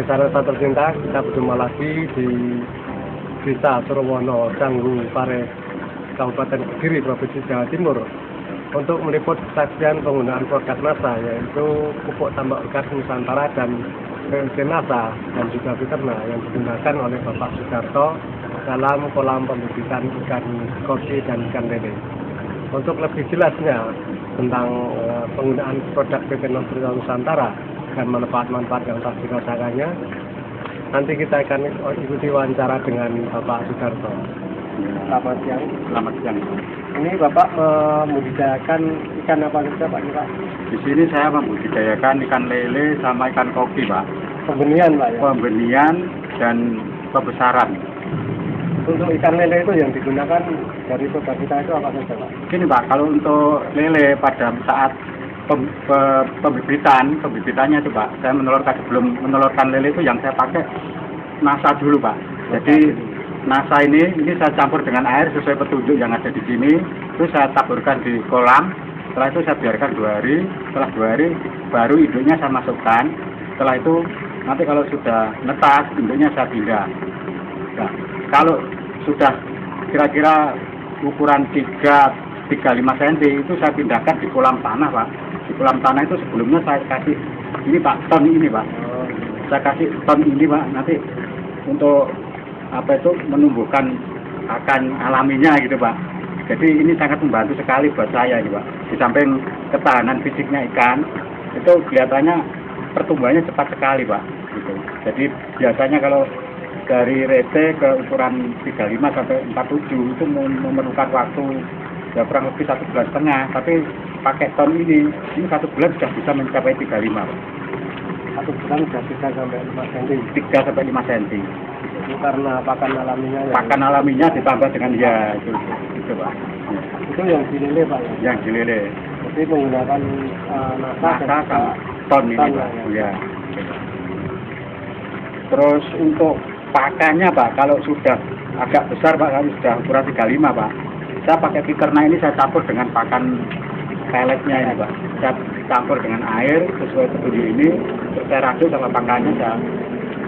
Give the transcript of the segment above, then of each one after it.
Desa Rasa Tercinta, kita berjumpa lagi di Desa Surowono, Canggu, Pare, Kabupaten Kediri, Provinsi Jawa Timur, untuk meliput kesaksian penggunaan produk NASA, yaitu pupuk tambak gas Nusantara dan PLC NASA, dan juga Fiterna yang digunakan oleh Bapak Sudarto dalam kolam pembibitan ikan koki dan ikan lele. Untuk lebih jelasnya tentang penggunaan produk PT Nusantara dan manfaat-manfaat yang tak dirasakannya, nanti kita akan ikuti wawancara dengan Bapak Sudarto. Selamat siang. Selamat siang. Ini Bapak membudidayakan ikan apa saja Pak? Di sini saya membudidayakan ikan lele sama ikan koki, Pak. Pembenihan Pak ya? Pembenihan dan pembesaran. Untuk ikan lele itu yang digunakan dari produk kita itu apa saja Pak? Gini Pak, kalau untuk lele pada saat pembibitannya itu Pak, saya sebelum menelurkan lele itu yang saya pakai NASA dulu Pak. Jadi NASA ini saya campur dengan air sesuai petunjuk yang ada di sini. Terus saya taburkan di kolam. Setelah itu saya biarkan 2 hari. Setelah 2 hari baru induknya saya masukkan. Setelah itu nanti kalau sudah netas induknya saya pindah. Nah, kalau sudah kira-kira ukuran 3-5 cm itu saya pindahkan di kolam tanah Pak. Di kolam tanah itu sebelumnya saya kasih ini Pak, ton ini Pak. Saya kasih ton ini Pak, nanti untuk menumbuhkan akan alaminya gitu Pak. Jadi ini sangat membantu sekali buat saya gitu Pak. Di samping ketahanan fisiknya ikan, itu kelihatannya pertumbuhannya cepat sekali Pak. Gitu. Jadi biasanya kalau dari rete ke ukuran 35 sampai 47 itu memerlukan waktu ya kurang lebih 1,5 bulan. Tapi pakai ton ini 1 bulan sudah bisa mencapai 35 Pak. 1 bulan sudah bisa sampai 5 cm. 3 sampai 5 cm. Itu karena pakan alaminya. Pakan alaminya ditambah dengan ya itu Pak. Itu yang dilele Pak. Yang dilele. Jadi menggunakan NASA sama ton ini Pak. Ya. Terus untuk pakannya Pak, kalau sudah agak besar Pak, kalau sudah ukuran 35 Pak, saya pakai Fiterna ini saya campur dengan pakan pelletnya ini Pak. Saya campur dengan air sesuai petunjuk ini, terus saya racik sama pakannya saya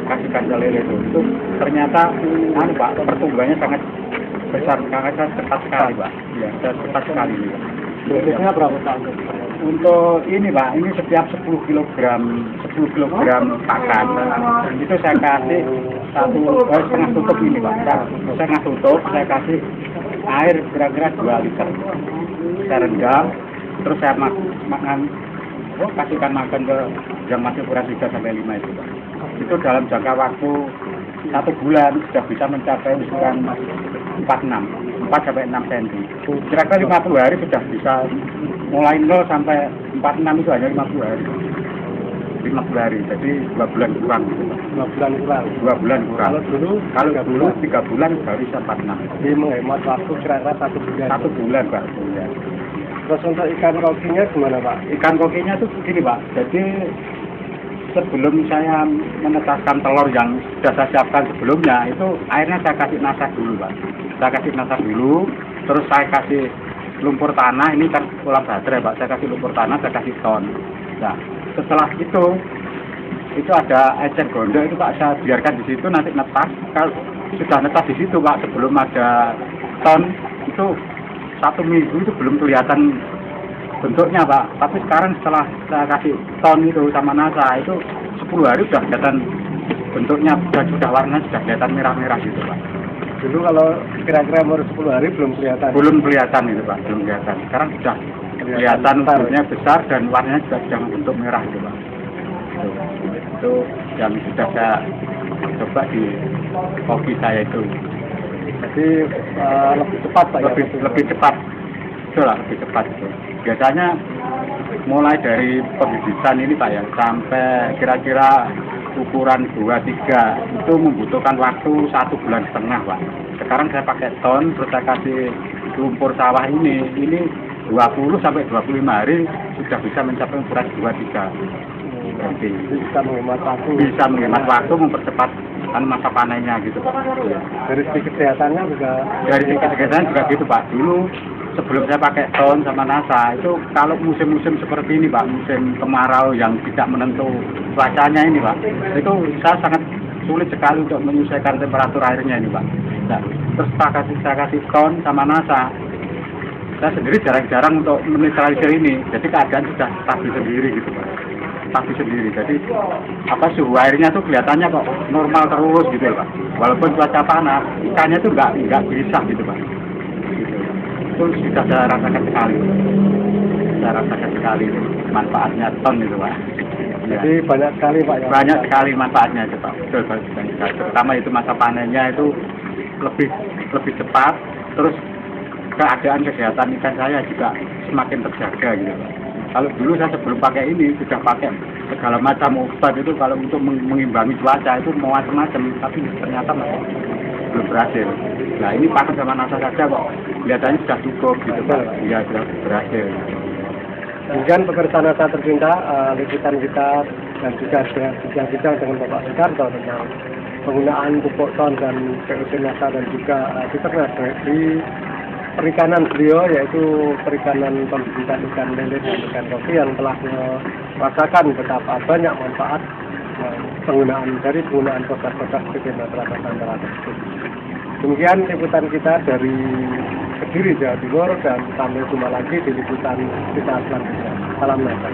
kasihkan ke lele itu. Ternyata Pak, pertumbuhannya sangat besar, sangat cepat sekali Pak. Ya, cepat sekali ini Pak. Dosisnya berapa Pak? Untuk ini Pak, ini setiap 10 kg pakan itu saya kasih setengah tutup ini Pak. Setengah tutup saya kasih air kira-kira 2 liter. Saya rendam, terus saya kasihkan makan ke yang masih ukuran 3 sampai 5 itu Pak. Itu dalam jangka waktu 1 bulan sudah bisa mencapai ukuran 4 sampai 6 cm. Kira-kira 50 hari sudah bisa mulai 0 sampai 46 itu hanya 50 hari. 50 hari, jadi 2 bulan kurang gitu Pak. 2 bulan kurang. 2 bulan kurang. Kalau dulu 3 bulan baru bisa 46. Jadi menghemat waktu kira-kira 1 bulan. 1 bulan Pak. Ya. Terus untuk ikan kokinya gimana Pak? Ikan kokinya tuh begini Pak. Jadi sebelum saya menetaskan telur yang sudah saya siapkan sebelumnya, itu airnya saya kasih NASA dulu Pak. Saya kasih NASA dulu, terus saya kasih lumpur tanah, ini kan kolam baterai Pak. Saya kasih lumpur tanah, saya kasih ton. Nah, setelah itu ada ecer gondok itu Pak, saya biarkan di situ nanti netas. Kalau sudah netas di situ Pak, sebelum ada ton itu 1 minggu itu belum kelihatan bentuknya Pak. Tapi sekarang setelah saya kasih ton itu sama NASA itu 10 hari sudah kelihatan bentuknya, sudah warnanya sudah kelihatan merah-merah gitu Pak. Dulu kalau kira-kira umur 10 hari belum kelihatan. Belum kelihatan itu Pak, belum kelihatan. Sekarang sudah kelihatan bentuknya besar dan warnanya juga sudah bentuk merah gitu Pak. Itu yang sudah saya coba di koki saya itu. Jadi lebih cepat Pak lebih cepat. Itulah lebih cepat itu. Biasanya mulai dari pembibitan ini Pak ya sampai kira-kira ukuran 2-3 itu membutuhkan waktu 1,5 bulan Pak. Sekarang saya pakai ton, terus saya kasih lumpur sawah ini 20 sampai 25 hari sudah bisa mencapai ukuran 2-3. Berarti bisa menghemat waktu. Bisa menghemat waktu, mempercepat masa panennya gitu Pak. Dari segi kesehatannya juga. Dari segi kesehatan juga gitu Pak. Dulu sebelum saya pakai ton sama NASA itu kalau musim-musim seperti ini Pak, musim kemarau yang tidak menentu cuacanya ini Pak, itu saya sangat sulit sekali untuk menyesuaikan temperatur airnya ini Pak. Nah, terus saya kasih ton sama NASA, saya sendiri jarang-jarang untuk menetralisir ini, jadi keadaan sudah stabil sendiri gitu Pak, stabil sendiri. Jadi suhu airnya tuh kelihatannya kok normal terus gitu Pak, walaupun cuaca panas ikannya tuh nggak gelisah gitu Pak. Gitu. Itu sudah saya rasakan sekali manfaatnya ton itu Pak. Jadi banyak sekali Pak ya. Banyak sekali manfaatnya itu Pak. Betul, terutama itu masa panennya itu lebih cepat, terus keadaan kesehatan ikan saya juga semakin terjaga gitu Pak. Kalau dulu saya sebelum pakai ini sudah pakai segala macam obat itu kalau untuk mengimbangi cuaca itu mau macam-macam, tapi ternyata masih belum berhasil. Nah ini pakai sama NASA saja kok kelihatannya sudah cukup gitu Pak. Iya sudah berhasil. Kemudian pemirsa NASA tercinta, liputan kita dan juga bincang-bincang dengan Bapak Sudarto tentang penggunaan pupuk ton dan PUD NASA dan juga Peternak di perikanan beliau, yaitu perikanan pembibitan ikan lele dan ikan topi yang telah merasakan betapa banyak manfaat penggunaan produk-produk sistem masyarakat antara tersebut. Demikian liputan kita dari Kediri, Jawa Timur, dan sampai jumpa lagi di liputan kita selanjutnya. Salam NASA.